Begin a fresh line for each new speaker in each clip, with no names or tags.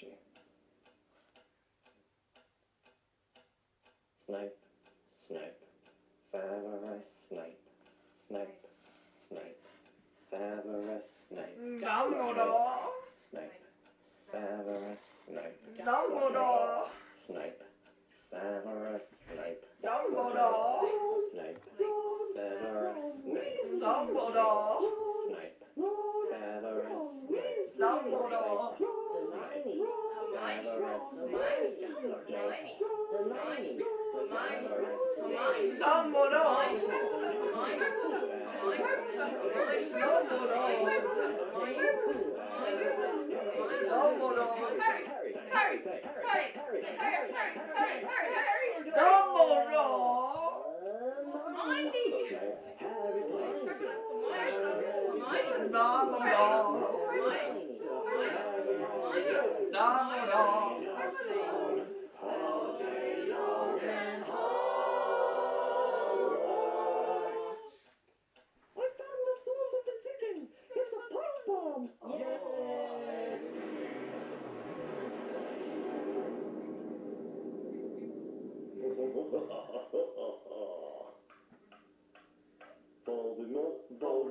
catchy. Snape, Snape, Severus Snape, Snape, Snape, Severus Snape.
Dumbledore!
Snape, Severus Snape.
Dumbledore!
Snape, Severus Snape.
Dumbledore!
Snape, Severus Snape.
Dumbledore!
Snape, Severus Snape.
Dumbledore!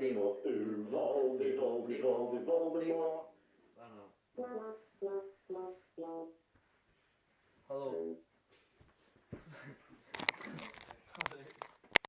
Voldemort, Voldemort.
Hello.